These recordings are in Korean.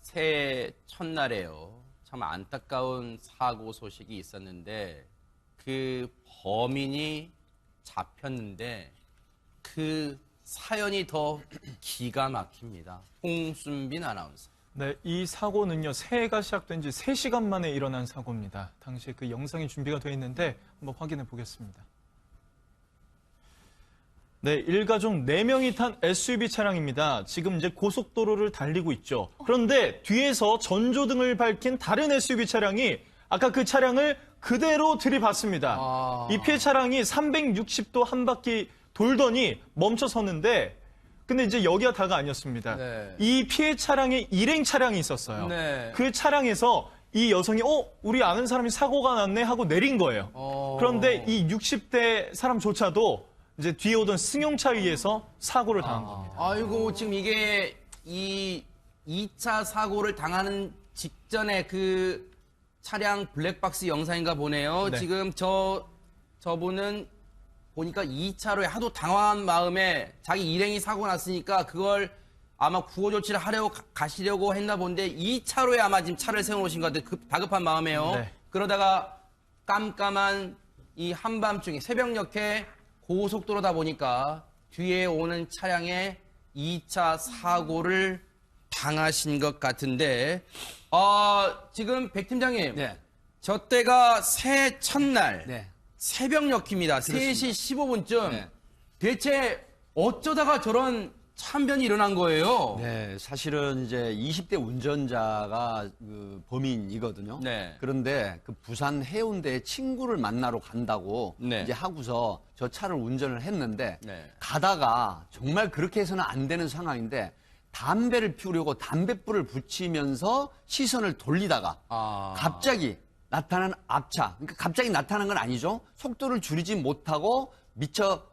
새해 첫날에요. 참 안타까운 사고 소식이 있었는데 그 범인이 잡혔는데 그 사연이 더 기가 막힙니다. 홍순빈 아나운서. 네, 이 사고는요, 새해가 시작된 지 3시간 만에 일어난 사고입니다. 당시에 그 영상이 준비가 되어 있는데 한번 확인해 보겠습니다. 네, 일가족 4명이 탄 SUV 차량입니다. 지금 이제 고속도로를 달리고 있죠. 그런데 뒤에서 전조등을 밝힌 다른 SUV 차량이 아까 그 차량을 그대로 들이받습니다. 이 피해 차량이 360도 한 바퀴 돌더니 멈춰섰는데 근데 이제 여기가 다가 아니었습니다. 네. 이 피해 차량에 일행 차량이 있었어요. 네. 그 차량에서 이 여성이 우리 아는 사람이 사고가 났네 하고 내린 거예요. 그런데 이 60대 사람조차도 이제 뒤에 오던 승용차에 의해서 사고를 당한 겁니다. 아이고, 지금 이게 이 2차 사고를 당하는 직전에 그 차량 블랙박스 영상인가 보네요. 네. 지금 저분은 보니까 2차로에 하도 당황한 마음에 자기 일행이 사고 났으니까 그걸 아마 구호 조치를 하려고 가시려고 했나 본데 2차로에 아마 지금 차를 세워놓으신 것 같아요. 다급한 마음에요. 네. 그러다가 깜깜한 이 한밤중에 새벽녘에 고속도로다 보니까 뒤에 오는 차량에 2차 사고를 당하신 것 같은데 지금 백 팀장님 네. 저 때가 새해 첫날 네. 새벽녘입니다. 3시 15분쯤 네. 대체 어쩌다가 저런 참변이 일어난 거예요? 네, 사실은 이제 20대 운전자가 그 범인이거든요. 네. 그런데 그 부산 해운대에 친구를 만나러 간다고 네. 이제 하고서 저 차를 운전을 했는데 네. 가다가 정말 그렇게 해서는 안 되는 상황인데 담배를 피우려고 담뱃불을 붙이면서 시선을 돌리다가 갑자기 나타난 앞차, 그러니까 갑자기 나타난 건 아니죠. 속도를 줄이지 못하고 미처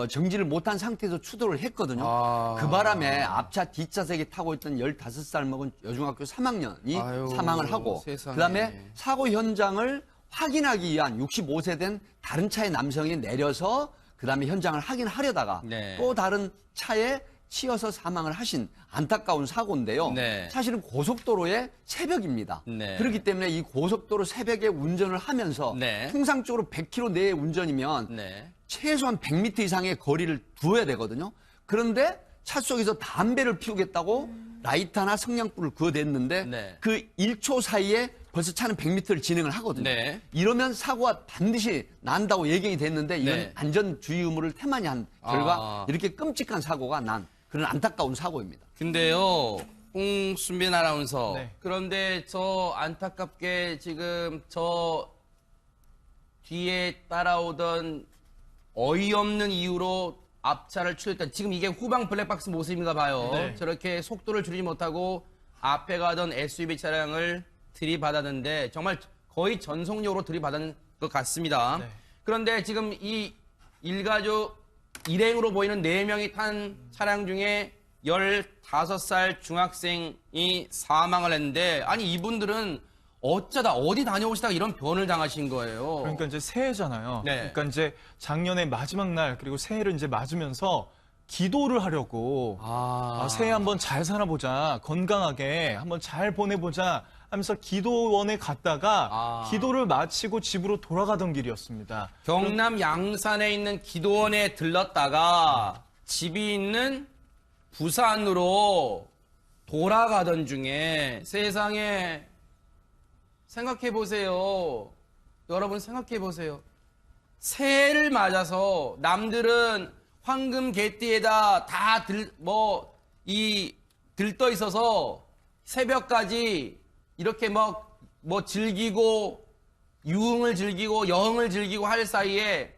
정지를 못한 상태에서 추돌을 했거든요. 그 바람에 앞차 뒷좌석에 타고 있던 15살 먹은 여중학교 3학년이 아유, 사망을 하고 세상에. 그다음에 사고 현장을 확인하기 위한 65세 된 다른 차의 남성이 내려서 그다음에 현장을 확인하려다가 네. 또 다른 차에 치여서 사망을 하신 안타까운 사고인데요. 네. 사실은 고속도로의 새벽입니다. 네. 그렇기 때문에 이 고속도로 새벽에 운전을 하면서 네. 통상적으로 100km 내의 운전이면 네. 최소한 100m 이상의 거리를 두어야 되거든요. 그런데 차 속에서 담배를 피우겠다고 라이터나 성냥불을 그어댔는데 네. 그 1초 사이에 벌써 차는 100m를 진행을 하거든요. 네. 이러면 사고가 반드시 난다고 예견이 됐는데 이건 네. 안전주의 의무를 태만히 한 결과 이렇게 끔찍한 사고가 난 그런 안타까운 사고입니다. 근데요, 홍순빈 아나운서. 네. 그런데 저 안타깝게 지금 저 뒤에 따라오던 어이없는 이유로 앞차를 추월했던 지금 이게 후방 블랙박스 모습인가 봐요. 네. 저렇게 속도를 줄이지 못하고 앞에 가던 SUV 차량을 들이받았는데 정말 거의 전속력으로 들이받은 것 같습니다. 네. 그런데 지금 이 일가족 일행으로 보이는 4명이 탄 차량 중에 15살 중학생이 사망을 했는데 아니 이분들은 어쩌다 어디 다녀오시다가 이런 변을 당하신 거예요. 그러니까 이제 새해잖아요. 네. 그러니까 이제 작년의 마지막 날 그리고 새해를 이제 맞으면서 기도를 하려고 새해 한번 잘 살아보자, 건강하게 한번 잘 보내보자 하면서 기도원에 갔다가 기도를 마치고 집으로 돌아가던 길이었습니다. 경남 양산에 있는 기도원에 들렀다가 집이 있는 부산으로 돌아가던 중에 세상에 생각해 보세요. 여러분 생각해 보세요. 새해를 맞아서 남들은 황금 개띠에다 다 들떠 있어서 새벽까지 이렇게 뭐 즐기고 유흥을 즐기고 여흥을 즐기고 할 사이에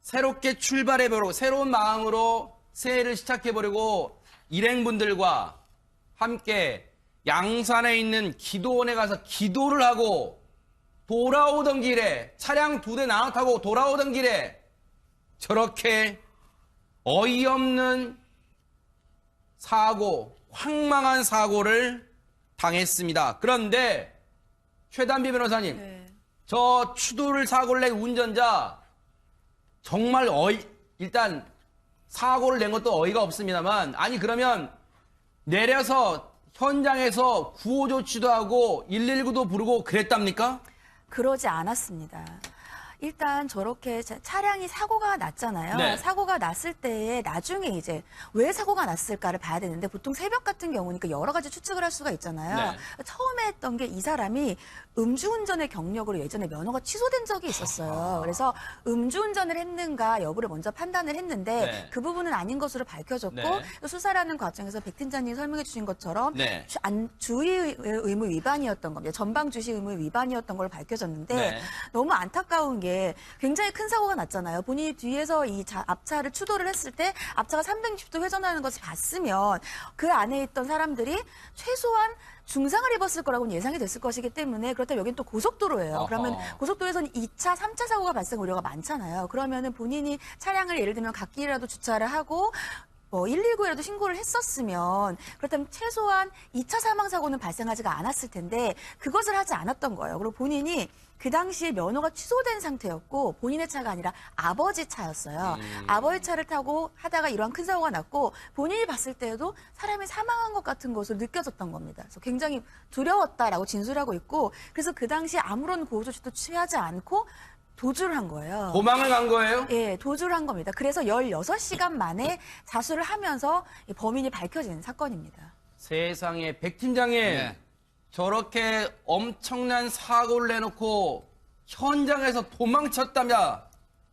새롭게 출발해보려고 새로운 마음으로 새해를 시작해보려고 일행분들과 함께 양산에 있는 기도원에 가서 기도를 하고 돌아오던 길에 차량 2대 나눠 타고 돌아오던 길에 저렇게 어이없는 사고, 황망한 사고를 당했습니다. 그런데 최단비 변호사님, 네. 저 추돌 사고를 낸 운전자 정말 일단 사고를 낸 것도 어이가 없습니다만 아니 그러면 내려서 현장에서 구호 조치도 하고 119도 부르고 그랬답니까? 그러지 않았습니다. 일단 저렇게 차량이 사고가 났잖아요. 네. 사고가 났을 때에 나중에 이제 왜 사고가 났을까를 봐야 되는데 보통 새벽 같은 경우니까 여러 가지 추측을 할 수가 있잖아요. 네. 처음에 했던 게 이 사람이 음주운전의 경력으로 예전에 면허가 취소된 적이 있었어요. 그래서 음주운전을 했는가 여부를 먼저 판단을 했는데 네. 그 부분은 아닌 것으로 밝혀졌고 네. 수사라는 과정에서 백 팀장님이 설명해 주신 것처럼 네. 주의 의무 위반이었던 겁니다. 전방 주시 의무 위반이었던 걸로 밝혀졌는데 네. 너무 안타까운 게 굉장히 큰 사고가 났잖아요. 본인이 뒤에서 이 앞차를 추돌을 했을 때 앞차가 360도 회전하는 것을 봤으면 그 안에 있던 사람들이 최소한 중상을 입었을 거라고는 예상이 됐을 것이기 때문에 그렇다면 여긴 또 고속도로예요. 어허. 그러면 고속도로에서는 2차, 3차 사고가 발생 우려가 많잖아요. 그러면은 본인이 차량을 예를 들면 갓길이라도 주차를 하고 119에라도 신고를 했었으면 그렇다면 최소한 2차 사망 사고는 발생하지가 않았을 텐데 그것을 하지 않았던 거예요. 그리고 본인이 그 당시에 면허가 취소된 상태였고 본인의 차가 아니라 아버지 차였어요. 아버지 차를 타고 하다가 이러한 큰 사고가 났고 본인이 봤을 때에도 사람이 사망한 것 같은 것을 느껴졌던 겁니다. 그래서 굉장히 두려웠다라고 진술하고 있고 그래서 그 당시에 아무런 보호 조치도 취하지 않고 도주를 한 거예요. 도망을 간 거예요? 예, 도주를 한 겁니다. 그래서 16시간 만에 자수를 하면서 이 범인이 밝혀진 사건입니다. 세상에 백 팀장님 네. 저렇게 엄청난 사고를 내놓고 현장에서 도망쳤다며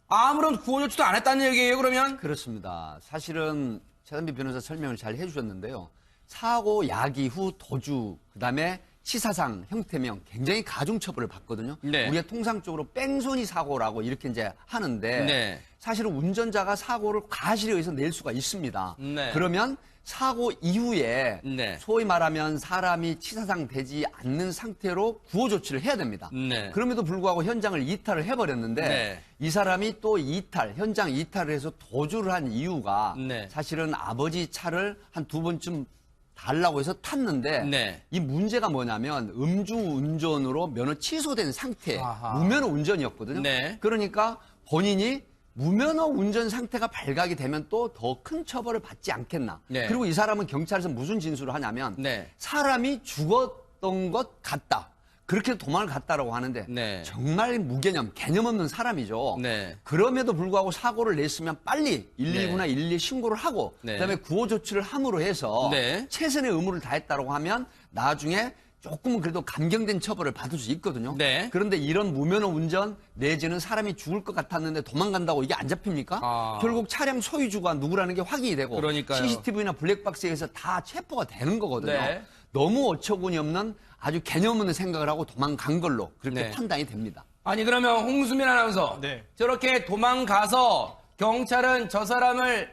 아무런 구호 조치도 안 했다는 얘기예요, 그러면? 그렇습니다. 사실은 최단비 변호사 설명을 잘 해주셨는데요. 사고 야기 후 도주, 그다음에 치사상, 형태명 굉장히 가중처벌을 받거든요. 네. 우리가 통상적으로 뺑소니 사고라고 이렇게 이제 하는데 네. 사실은 운전자가 사고를 과실에 의해서 낼 수가 있습니다. 네. 그러면 사고 이후에 네. 소위 말하면 사람이 치사상 되지 않는 상태로 구호 조치를 해야 됩니다. 네. 그럼에도 불구하고 현장을 이탈을 해버렸는데 네. 이 사람이 또 현장 이탈을 해서 도주를 한 이유가 네. 사실은 아버지 차를 한 2번쯤 달라고 해서 탔는데 네. 이 문제가 뭐냐면 음주운전으로 면허 취소된 상태, 아하. 무면허 운전이었거든요. 네. 그러니까 본인이 무면허 운전 상태가 발각이 되면 또 더 큰 처벌을 받지 않겠나. 네. 그리고 이 사람은 경찰에서 무슨 진술을 하냐면 네. 사람이 죽었던 것 같다. 그렇게 도망을 갔다라고 하는데 네. 정말 무개념, 개념 없는 사람이죠. 네. 그럼에도 불구하고 사고를 냈으면 빨리 119나 112 신고를 하고 네. 그다음에 구호 조치를 함으로 해서 네. 최선의 의무를 다했다고 하면 나중에 조금은 그래도 감경된 처벌을 받을 수 있거든요. 네. 그런데 이런 무면허 운전 내지는 사람이 죽을 것 같았는데 도망간다고 이게 안 잡힙니까? 아. 결국 차량 소유주가 누구라는 게 확인이 되고 그러니까요. CCTV나 블랙박스에 의해서 다 체포가 되는 거거든요. 네. 너무 어처구니 없는 아주 개념 없는 생각을 하고 도망간 걸로 그렇게 네. 판단이 됩니다. 아니 그러면 홍수민 아나운서 네. 저렇게 도망가서 경찰은 저 사람을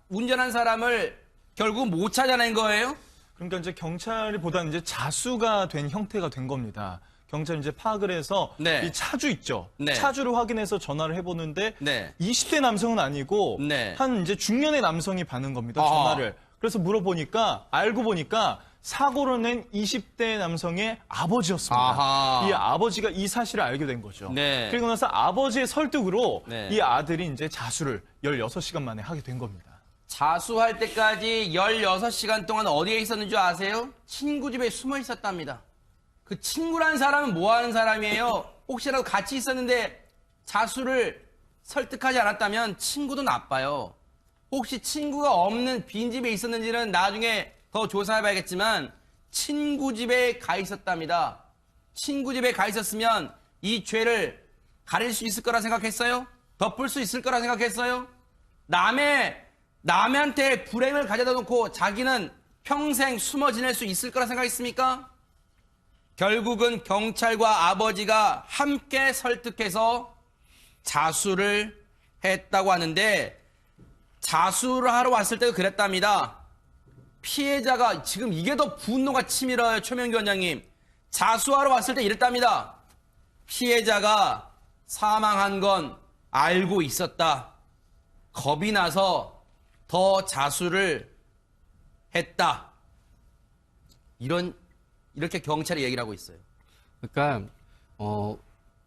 운전한 사람을 결국 못 찾아낸 거예요? 그러니까 이제 경찰이 보다는 이제 자수가 된 형태가 된 겁니다. 경찰이 이제 파악을 해서 네. 이 차주 있죠. 네. 차주를 확인해서 전화를 해보는데 네. 20대 남성은 아니고 네. 한 이제 중년의 남성이 받는 겁니다. 아. 전화를. 그래서 물어보니까 알고 보니까 사고를 낸 20대 남성의 아버지였습니다. 아하. 이 아버지가 이 사실을 알게 된 거죠. 네. 그리고 나서 아버지의 설득으로 네. 이 아들이 이제 자수를 16시간 만에 하게 된 겁니다. 자수할 때까지 16시간 동안 어디에 있었는 줄 아세요? 친구 집에 숨어 있었답니다. 그 친구란 사람은 뭐 하는 사람이에요? 혹시라도 같이 있었는데 자수를 설득하지 않았다면 친구도 나빠요. 혹시 친구가 없는 빈집에 있었는지는 나중에 더 조사해봐야겠지만 친구 집에 가 있었답니다. 친구 집에 가 있었으면 이 죄를 가릴 수 있을 거라 생각했어요? 덮을 수 있을 거라 생각했어요? 남한테 불행을 가져다 놓고 자기는 평생 숨어 지낼 수 있을 거라 생각했습니까? 결국은 경찰과 아버지가 함께 설득해서 자수를 했다고 하는데 자수를 하러 왔을 때도 그랬답니다. 피해자가 지금 이게 더 분노가 치밀어요. 최명규 원장님. 자수하러 왔을 때 이랬답니다. 피해자가 사망한 건 알고 있었다. 겁이 나서 더 자수를 했다. 이렇게 경찰이 얘기를 하고 있어요. 그러니까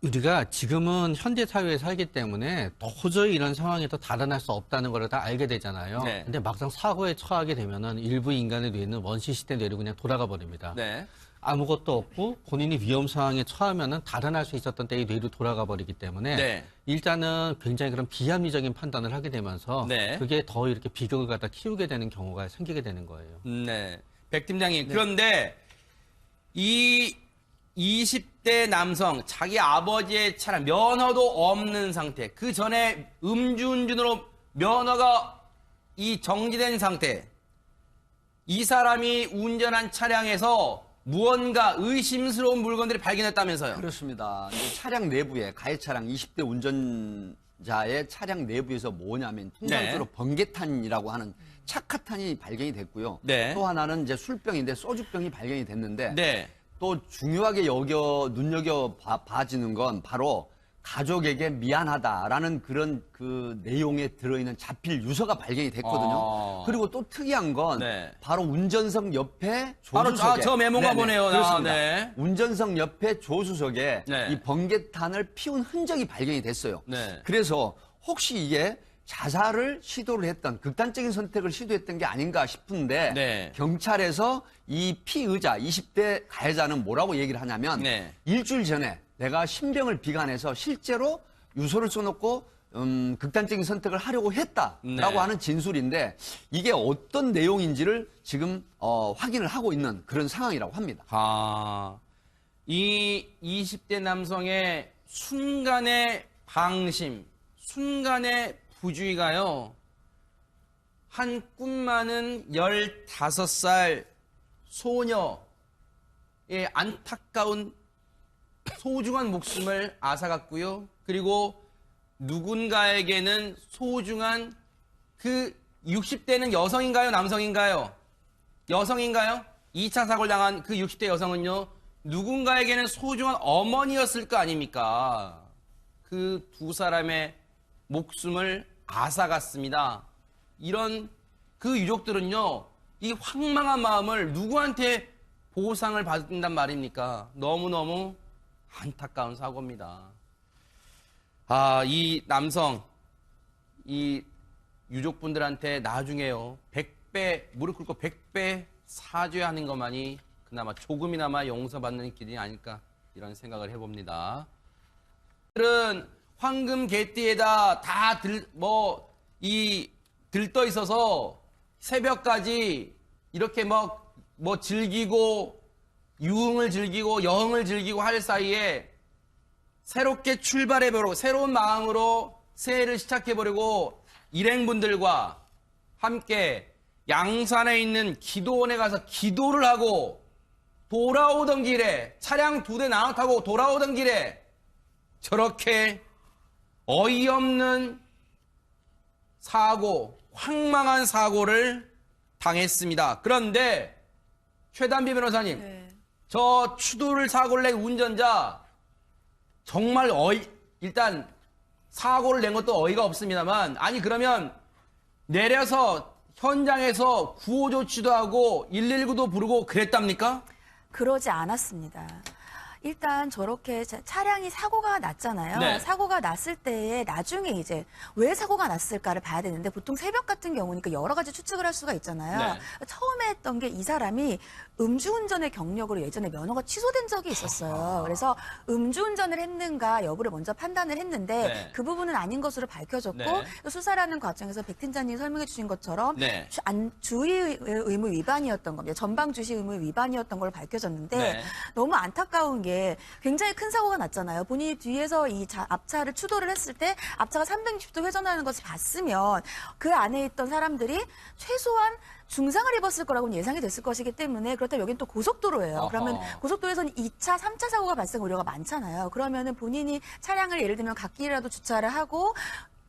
우리가 지금은 현대 사회에 살기 때문에 도저히 이런 상황에서 달아날 수 없다는 걸 다 알게 되잖아요. 네. 근데 막상 사고에 처하게 되면은 일부 인간의 뇌는 원시시대 뇌로 그냥 돌아가 버립니다. 네. 아무것도 없고 본인이 위험 상황에 처하면은 달아날 수 있었던 때의 뇌로 돌아가 버리기 때문에 네. 일단은 굉장히 그런 비합리적인 판단을 하게 되면서 네. 그게 더 이렇게 비극을 갖다 키우게 되는 경우가 생기게 되는 거예요. 네. 백 팀장님. 그런데 이 20대 남성, 자기 아버지의 차량, 면허도 없는 상태. 그 전에 음주운전으로 면허가 이 정지된 상태. 이 사람이 운전한 차량에서 무언가 의심스러운 물건들이 발견했다면서요. 그렇습니다. 이제 차량 내부에 가해 차량 20대 운전자의 차량 내부에서 뭐냐면 통상적으로 번개탄이라고 하는 착화탄이 발견이 됐고요. 네. 또 하나는 이제 술병인데 소주병이 발견이 됐는데 네. 또 중요하게 눈여겨 봐지는 건 바로 가족에게 미안하다라는 그런 그 내용에 들어있는 자필 유서가 발견이 됐거든요. 그리고 또 특이한 건 네. 바로 운전석 옆에 바로 조수석에 저 메모가 네네, 보네요. 그렇습니다. 네. 운전석 옆에 조수석에 네. 이 번개탄을 피운 흔적이 발견이 됐어요. 네. 그래서 혹시 이게 자살을 시도를 했던 극단적인 선택을 시도했던 게 아닌가 싶은데 네. 경찰에서 이 피의자 20대 가해자는 뭐라고 얘기를 하냐면 네. 일주일 전에 내가 신병을 비관해서 실제로 유서를 써놓고 극단적인 선택을 하려고 했다라고 네. 하는 진술인데 이게 어떤 내용인지를 지금 확인을 하고 있는 그런 상황이라고 합니다. 아, 이 20대 남성의 순간의 방심, 순간의 부주의가요, 한 꿈 많은 15살 소녀의 안타까운 소중한 목숨을 앗아갔고요. 그리고 누군가에게는 소중한 그 60대는 여성인가요? 남성인가요? 여성인가요? 2차 사고를 당한 그 60대 여성은요, 누군가에게는 소중한 어머니였을 거 아닙니까? 그 두 사람의 목숨을 앗아갔습니다. 이런 그 유족들은요, 이 황망한 마음을 누구한테 보상을 받는단 말입니까? 너무너무 안타까운 사고입니다. 아, 이 남성, 이 유족분들한테 나중에요, 100배, 무릎 꿇고 100배 사죄하는 것만이 그나마 조금이나마 용서받는 길이 아닐까, 이런 생각을 해봅니다. 들은 황금 개띠에다 다 들떠 있어서 새벽까지 이렇게 뭐 즐기고, 유흥을 즐기고, 여흥을 즐기고 할 사이에 새롭게 출발해보려고, 새로운 마음으로 새해를 시작해보려고 일행분들과 함께 양산에 있는 기도원에 가서 기도를 하고 돌아오던 길에, 차량 2대 나눠 타고 돌아오던 길에 저렇게 어이없는 사고, 황망한 사고를 당했습니다. 그런데 최단비 변호사님, 저 추돌 사고를 낸 운전자 정말 일단 사고를 낸 것도 어이가 없습니다만, 아니 그러면 내려서 현장에서 구호조치도 하고 119도 부르고 그랬답니까? 그러지 않았습니다. 일단 저렇게 차량이 사고가 났잖아요. 네. 사고가 났을 때에 나중에 이제 왜 사고가 났을까를 봐야 되는데, 보통 새벽 같은 경우니까 여러 가지 추측을 할 수가 있잖아요. 네. 처음에 했던 게 이 사람이 음주운전의 경력으로 예전에 면허가 취소된 적이 있었어요. 그래서 음주운전을 했는가 여부를 먼저 판단을 했는데 네. 그 부분은 아닌 것으로 밝혀졌고, 네. 또 수사라는 과정에서 백 팀장님이 설명해 주신 것처럼 네. 주의 의무 위반이었던 겁니다. 전방 주시 의무 위반이었던 걸로 밝혀졌는데, 네. 너무 안타까운 게 굉장히 큰 사고가 났잖아요. 본인이 뒤에서 이 앞차를 추돌을 했을 때 앞차가 360도 회전하는 것을 봤으면 그 안에 있던 사람들이 최소한 중상을 입었을 거라고는 예상이 됐을 것이기 때문에, 그렇다면 여긴 또 고속도로예요. 어허. 그러면 고속도로에서는 2차, 3차 사고가 발생 우려가 많잖아요. 그러면은 본인이 차량을 예를 들면 갓길이라도 주차를 하고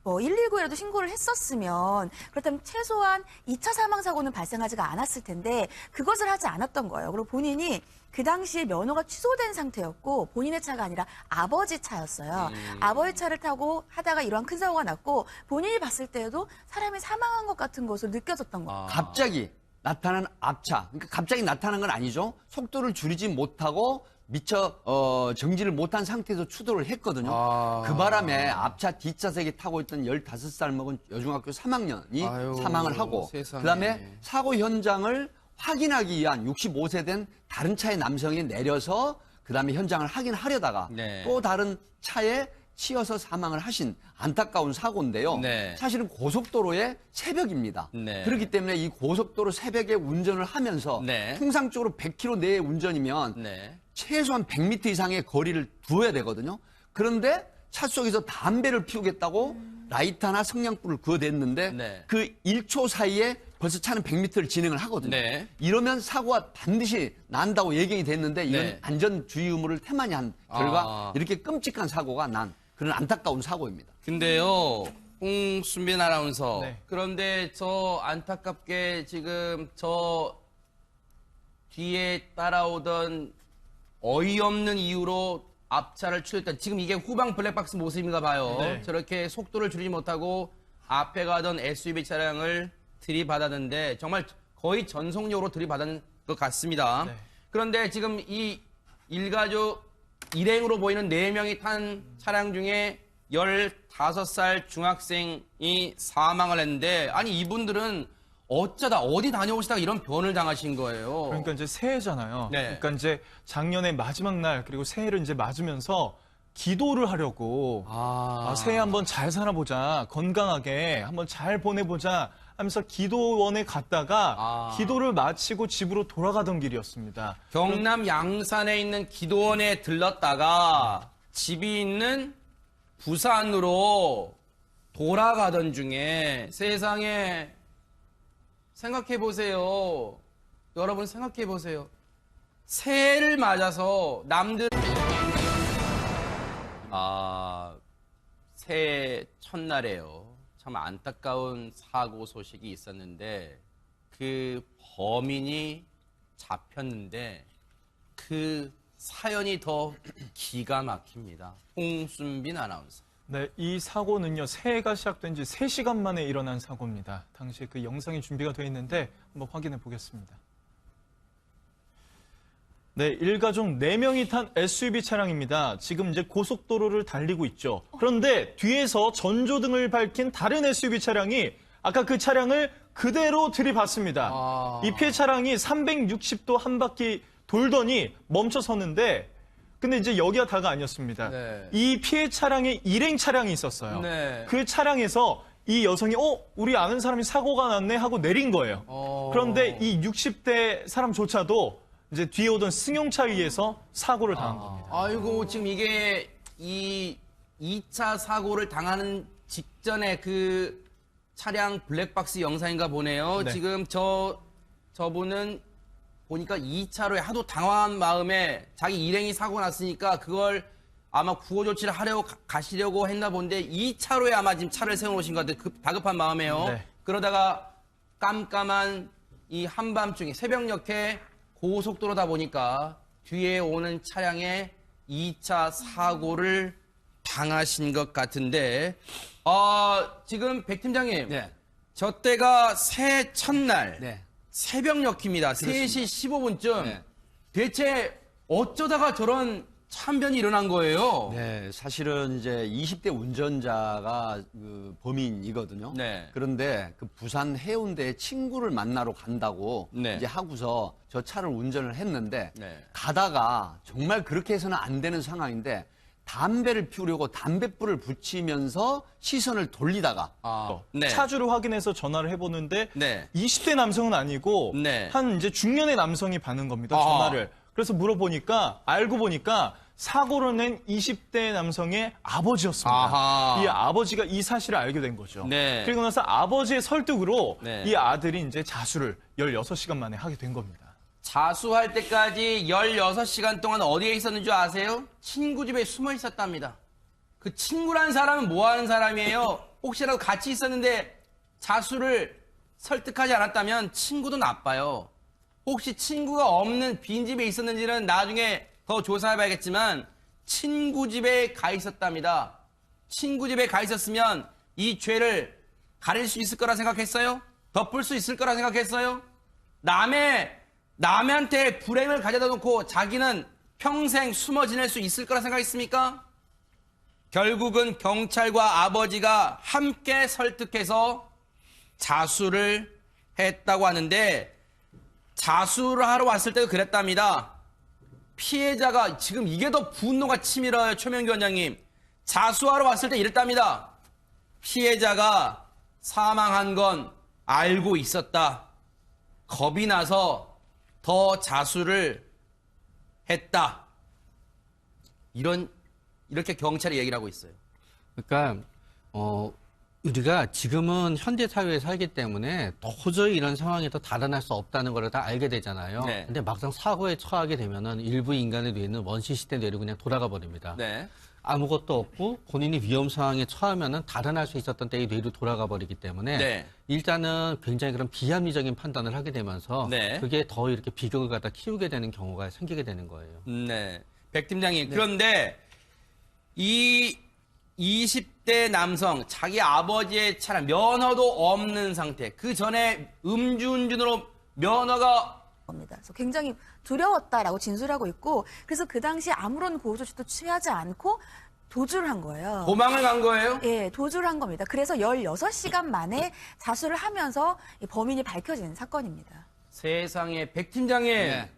119에라도 신고를 했었으면, 그렇다면 최소한 2차 사망 사고는 발생하지가 않았을 텐데 그것을 하지 않았던 거예요. 그리고 본인이 그 당시에 면허가 취소된 상태였고, 본인의 차가 아니라 아버지 차였어요. 아버지 차를 타고 하다가 이러한 큰 사고가 났고, 본인이 봤을 때에도 사람이 사망한 것 같은 것으로 느껴졌던 거예요. 갑자기 나타난 앞차, 그러니까 갑자기 나타난 건 아니죠. 속도를 줄이지 못하고 미처 정지를 못한 상태에서 추돌을 했거든요. 그 바람에 앞차 뒷좌석에 타고 있던 15살 먹은 여중학교 3학년이 아유, 사망을 하고 세상에. 그다음에 사고 현장을 확인하기 위한 65세 된 다른 차의 남성이 내려서 그다음에 현장을 확인하려다가 네. 또 다른 차에 치여서 사망을 하신 안타까운 사고인데요. 네. 사실은 고속도로의 새벽입니다. 네. 그렇기 때문에 이 고속도로 새벽에 운전을 하면서 네. 통상적으로 100km 내의 운전이면 네. 최소한 100m 이상의 거리를 두어야 되거든요. 그런데 차 속에서 담배를 피우겠다고 라이터나 성냥불을 그어댔는데 네. 그 1초 사이에 벌써 차는 100m를 진행을 하거든요. 네. 이러면 사고가 반드시 난다고 예견이 됐는데 이건 네. 안전주의 의무를 태만히 한 결과 아. 이렇게 끔찍한 사고가 난 그런 안타까운 사고입니다. 근데요, 홍순빈 아나운서. 네. 그런데 저 안타깝게 지금 저 뒤에 따라오던 어이없는 이유로 앞차를 추월했던 지금 이게 후방 블랙박스 모습인가 봐요. 네. 저렇게 속도를 줄이지 못하고 앞에 가던 SUV 차량을 들이받았는데 정말 거의 전속력으로 들이받은 것 같습니다. 네. 그런데 지금 이 일가족 일행으로 보이는 4명이 탄 차량 중에 15살 중학생이 사망을 했는데 아니 이분들은 어쩌다 어디 다녀오시다가 이런 변을 당하신 거예요. 그러니까 이제 새해잖아요. 네. 그러니까 이제 작년의 마지막 날 그리고 새해를 이제 맞으면서 기도를 하려고 새해 한번 잘 살아보자, 건강하게 한번 잘 보내보자 하면서 기도원에 갔다가 기도를 마치고 집으로 돌아가던 길이었습니다. 경남 양산에 있는 기도원에 들렀다가 집이 있는 부산으로 돌아가던 중에 세상에 생각해 보세요. 여러분 생각해 보세요. 새해를 맞아서 남들 새해 첫날에요. 참 안타까운 사고 소식이 있었는데 그 범인이 잡혔는데 그 사연이 더 기가 막힙니다. 홍순빈 아나운서. 네, 이 사고는요, 새해가 시작된 지 3시간 만에 일어난 사고입니다. 당시에 그 영상이 준비가 되어 있는데 한번 확인해 보겠습니다. 네, 일가족 4명이 탄 SUV 차량입니다. 지금 이제 고속도로를 달리고 있죠. 그런데 뒤에서 전조등을 밝힌 다른 SUV 차량이 아까 그 차량을 그대로 들이받습니다. 이 피해 차량이 360도 한 바퀴 돌더니 멈춰섰는데 근데 이제 여기가 다가 아니었습니다. 네. 이 피해 차량에 일행 차량이 있었어요. 네. 그 차량에서 이 여성이 우리 아는 사람이 사고가 났네 하고 내린 거예요. 그런데 이 60대 사람조차도 이제 뒤에 오던 승용차에 의해서 사고를 당한 겁니다. 아이고 지금 이게 이 2차 사고를 당하는 직전에 그 차량 블랙박스 영상인가 보네요. 네. 지금 저분은 보니까 2차로에 하도 당황한 마음에 자기 일행이 사고 났으니까 그걸 아마 구호 조치를 하려고 가시려고 했나 본데 2차로에 아마 지금 차를 세워놓으신 것 같아요. 다급한 마음에요. 네. 그러다가 깜깜한 이 한밤중에 새벽녘에 고속도로다 보니까 뒤에 오는 차량에 2차 사고를 당하신 것 같은데 지금 백 팀장님 네. 저 때가 새해 첫날 네. 새벽녘입니다. 3시 15분쯤 네. 대체 어쩌다가 저런 참변이 일어난 거예요? 네, 사실은 이제 20대 운전자가 그 범인이거든요. 네. 그런데 그 부산 해운대에 친구를 만나러 간다고 네. 이제 하고서 저 차를 운전을 했는데 네. 가다가 정말 그렇게 해서는 안 되는 상황인데 담배를 피우려고 담뱃불을 붙이면서 시선을 돌리다가 네. 차주를 확인해서 전화를 해보는데 네. 20대 남성은 아니고 네. 한 이제 중년의 남성이 받는 겁니다. 아. 전화를. 그래서 물어보니까 알고 보니까 사고를 낸 20대 남성의 아버지였습니다. 아하. 이 아버지가 이 사실을 알게 된 거죠. 네. 그리고 나서 아버지의 설득으로 네. 이 아들이 이제 자수를 16시간 만에 하게 된 겁니다. 자수할 때까지 16시간 동안 어디에 있었는 줄 아세요? 친구 집에 숨어 있었답니다. 그 친구란 사람은 뭐 하는 사람이에요? 혹시라도 같이 있었는데 자수를 설득하지 않았다면 친구도 나빠요. 혹시 친구가 없는 빈집에 있었는지는 나중에 더 조사해봐야겠지만 친구 집에 가 있었답니다. 친구 집에 가 있었으면 이 죄를 가릴 수 있을 거라 생각했어요? 덮을 수 있을 거라 생각했어요? 남한테 불행을 가져다 놓고 자기는 평생 숨어 지낼 수 있을 거라 생각했습니까? 결국은 경찰과 아버지가 함께 설득해서 자수를 했다고 하는데, 자수를 하러 왔을 때도 그랬답니다. 피해자가, 지금 이게 더 분노가 치밀어요, 최명규 원장님. 자수하러 왔을 때 이랬답니다. 피해자가 사망한 건 알고 있었다. 겁이 나서 더 자수를 했다. 이렇게 경찰이 얘기를 하고 있어요. 그러니까 우리가 지금은 현대 사회에 살기 때문에 도저히 이런 상황에서 달아날 수 없다는 걸 다 알게 되잖아요. 네. 근데 막상 사고에 처하게 되면은 일부 인간의 뇌는 원시시대 뇌로 그냥 돌아가 버립니다. 네. 아무것도 없고 본인이 위험 상황에 처하면은 달아날 수 있었던 때의 뇌로 돌아가 버리기 때문에 네. 일단은 굉장히 그런 비합리적인 판단을 하게 되면서 네. 그게 더 이렇게 비극을 갖다 키우게 되는 경우가 생기게 되는 거예요. 네. 백 팀장님, 그런데 이 20대 남성, 자기 아버지의 차량, 면허도 없는 상태, 그 전에 음주운전으로 면허가 겁니다. 그래서 굉장히 두려웠다라고 진술하고 있고, 그래서 그 당시 아무런 보호 조치도 취하지 않고 도주를 한 거예요. 도망을 간 거예요? 예, 도주를 한 겁니다. 그래서 16시간 만에 자수를 하면서 이 범인이 밝혀진 사건입니다. 세상에, 백 팀장님, 네.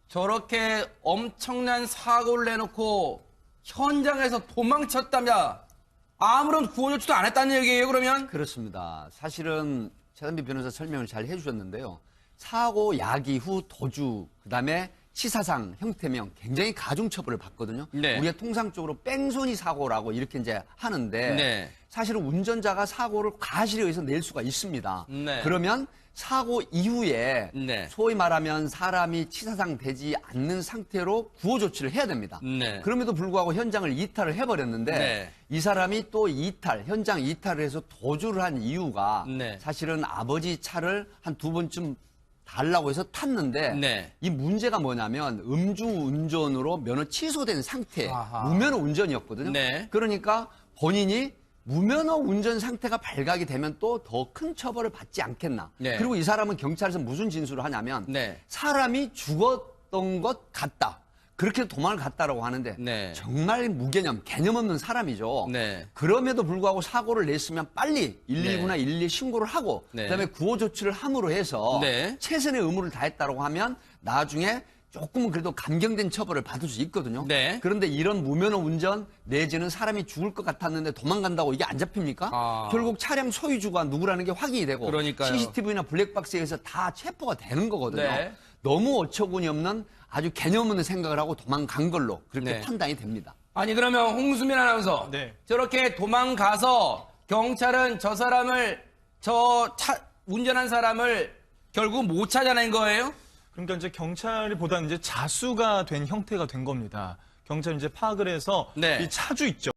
저렇게 엄청난 사고를 내놓고 현장에서 도망쳤다며 아무런 구호 조치도 안 했다는 얘기예요, 그러면? 그렇습니다. 사실은 최단비 변호사 설명을 잘 해주셨는데요. 사고 야기 후 도주, 그다음에 치사상, 형태명 굉장히 가중처벌을 받거든요. 네. 우리가 통상적으로 뺑소니 사고라고 이렇게 이제 하는데 네. 사실은 운전자가 사고를 과실에 의해서 낼 수가 있습니다. 네. 그러면 사고 이후에 네. 소위 말하면 사람이 치사상 되지 않는 상태로 구호 조치를 해야 됩니다. 네. 그럼에도 불구하고 현장을 이탈을 해버렸는데 네. 이 사람이 또 현장 이탈을 해서 도주를 한 이유가 네. 사실은 아버지 차를 한 2번쯤 달라고 해서 탔는데 네. 이 문제가 뭐냐면 음주운전으로 면허 취소된 상태, 아하. 무면허 운전이었거든요. 네. 그러니까 본인이 무면허 운전 상태가 발각이 되면 또 더 큰 처벌을 받지 않겠나. 네. 그리고 이 사람은 경찰에서 무슨 진술을 하냐면 네. 사람이 죽었던 것 같다. 그렇게 도망을 갔다라고 하는데 네. 정말 무개념, 개념 없는 사람이죠. 네. 그럼에도 불구하고 사고를 냈으면 빨리 119나 112 신고를 하고 네. 그다음에 구호 조치를 함으로 해서 네. 최선의 의무를 다했다고 하면 나중에 조금은 그래도 감경된 처벌을 받을 수 있거든요. 네. 그런데 이런 무면허 운전 내지는 사람이 죽을 것 같았는데 도망간다고 이게 안 잡힙니까? 아. 결국 차량 소유주가 누구라는 게 확인이 되고 그러니까요. CCTV나 블랙박스에 의해서 다 체포가 되는 거거든요. 네. 너무 어처구니 없는 아주 개념 없는 생각을 하고 도망간 걸로 그렇게 네. 판단이 됩니다. 아니, 그러면 홍수민 아나운서. 네. 저렇게 도망가서 경찰은 저 사람을, 운전한 사람을 결국 못 찾아낸 거예요? 그러니까 이제 경찰이 보다 이제 자수가 된 형태가 된 겁니다. 경찰이 이제 파악을 해서 네. 이 차주 있죠.